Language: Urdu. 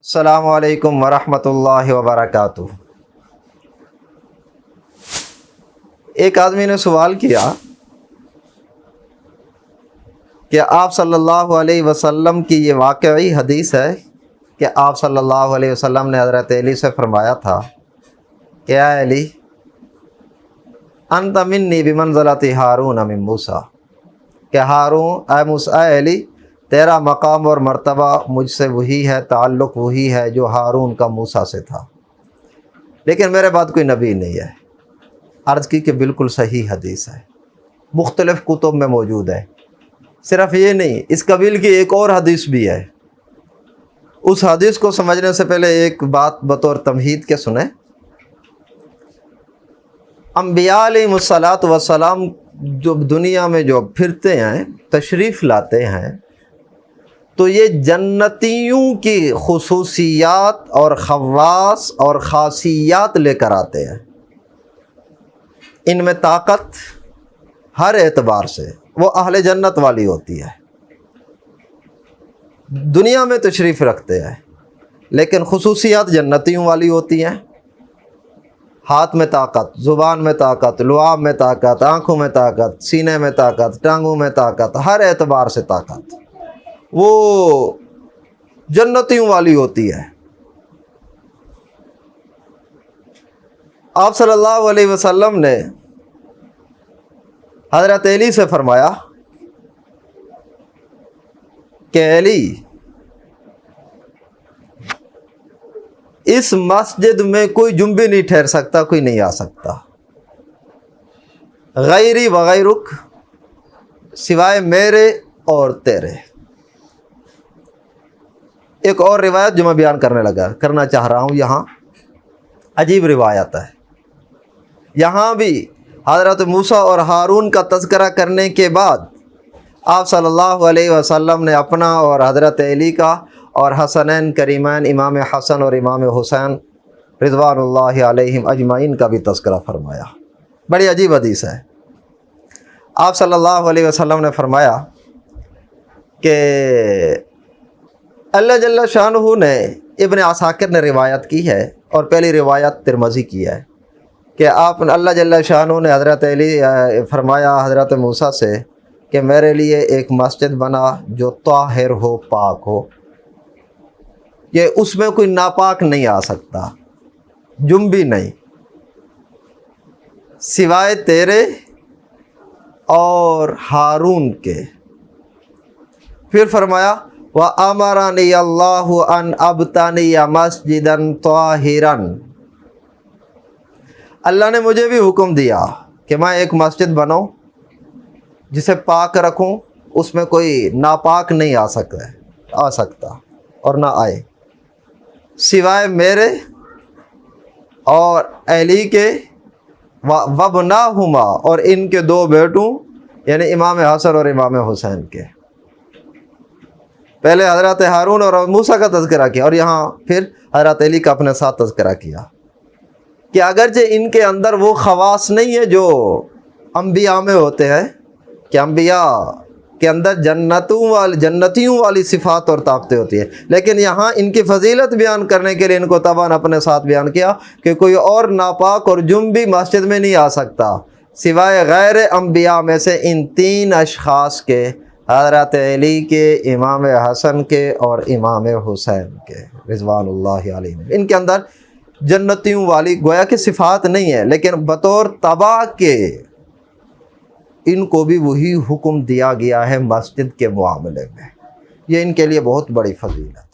السلام علیکم ورحمۃ اللہ وبرکاتہ۔ ایک آدمی نے سوال کیا کہ آپ صلی اللہ علیہ وسلم کی یہ واقعی حدیث ہے کہ آپ صلی اللہ علیہ وسلم نے حضرت علی سے فرمایا تھا کہ اے علی انت منی بمنزلۃ ہارون من موسیٰ، کہ ہارون اے علی تیرا مقام اور مرتبہ مجھ سے وہی ہے، تعلق وہی ہے جو ہارون کا موسیٰ سے تھا، لیکن میرے بعد کوئی نبی نہیں ہے۔ عرض کی کہ بالکل صحیح حدیث ہے، مختلف کتب میں موجود ہے۔ صرف یہ نہیں، اس قبیل کی ایک اور حدیث بھی ہے۔ اس حدیث کو سمجھنے سے پہلے ایک بات بطور تمہید کے سنیں۔ انبیاء علیہ الصلاۃ والسلام جو دنیا میں جو پھرتے ہیں، تشریف لاتے ہیں، تو یہ جنتیوں کی خصوصیات اور خواص اور خاصیات لے کر آتے ہیں۔ ان میں طاقت ہر اعتبار سے وہ اہل جنت والی ہوتی ہے، دنیا میں تشریف رکھتے ہیں، لیکن خصوصیات جنتیوں والی ہوتی ہیں۔ ہاتھ میں طاقت، زبان میں طاقت، لعاب میں طاقت، آنکھوں میں طاقت، سینے میں طاقت، ٹانگوں میں طاقت، ہر اعتبار سے طاقت وہ جنتیوں والی ہوتی ہے۔ آپ صلی اللہ علیہ وسلم نے حضرت علی سے فرمایا کہ علی اس مسجد میں کوئی جنبی نہیں ٹھہر سکتا، کوئی نہیں آ سکتا، غیری وغیرک، سوائے میرے اور تیرے۔ ایک اور روایت جو میں بیان کرنا چاہ رہا ہوں، یہاں عجیب روایت ہے۔ یہاں بھی حضرت موسیٰ اور ہارون کا تذکرہ کرنے کے بعد آپ صلی اللہ علیہ وسلم نے اپنا اور حضرت علی کا اور حسنین کریمین امام حسن اور امام حسین رضوان اللہ علیہم اجمعین کا بھی تذکرہ فرمایا۔ بڑی عجیب حدیث ہے۔ آپ صلی اللہ علیہ وسلم نے فرمایا کہ اللہ جل شانہ نے، ابن عساکر نے روایت کی ہے اور پہلی روایت ترمذی کی ہے کہ اللہ جل شانہ نے حضرت علی فرمایا حضرت موسیٰ سے کہ میرے لیے ایک مسجد بنا جو طاہر ہو، پاک ہو، کہ اس میں کوئی ناپاک نہیں آ سکتا، جنبی نہیں، سوائے تیرے اور ہارون کے۔ پھر فرمایا وَأَمَرَنِيَ اللَّهُ أَنْ أَبْتَنِيَ مَسْجِدًا طَاهِرًا، اللہ نے مجھے بھی حکم دیا کہ میں ایک مسجد بناؤں جسے پاک رکھوں، اس میں کوئی ناپاک نہیں آ سکتا اور نہ آئے، سوائے میرے اور علی کے، وَابْنَاهُمَا، اور ان کے دو بیٹوں یعنی امام حسن اور امام حسین کے۔ پہلے حضرت ہارون اور موسیٰ کا تذکرہ کیا اور یہاں پھر حضرت علی کا اپنے ساتھ تذکرہ کیا کہ اگرچہ ان کے اندر وہ خواص نہیں ہے جو انبیاء میں ہوتے ہیں، کہ انبیاء کے اندر جنتیوں والی صفات اور طاقتیں ہوتی ہیں، لیکن یہاں ان کی فضیلت بیان کرنے کے لیے ان کو طبعاً اپنے ساتھ بیان کیا کہ کوئی اور ناپاک اور جنبی مسجد میں نہیں آ سکتا سوائے غیر انبیاء میں سے ان تین اشخاص کے، حضرت علی کے، امام حسن کے اور امام حسین کے رضوان اللہ علیہ۔ ان کے اندر جنتیوں والی گویا کہ صفات نہیں ہے، لیکن بطور طبع کے ان کو بھی وہی حکم دیا گیا ہے مسجد کے معاملے میں۔ یہ ان کے لیے بہت بڑی فضیلت ہے۔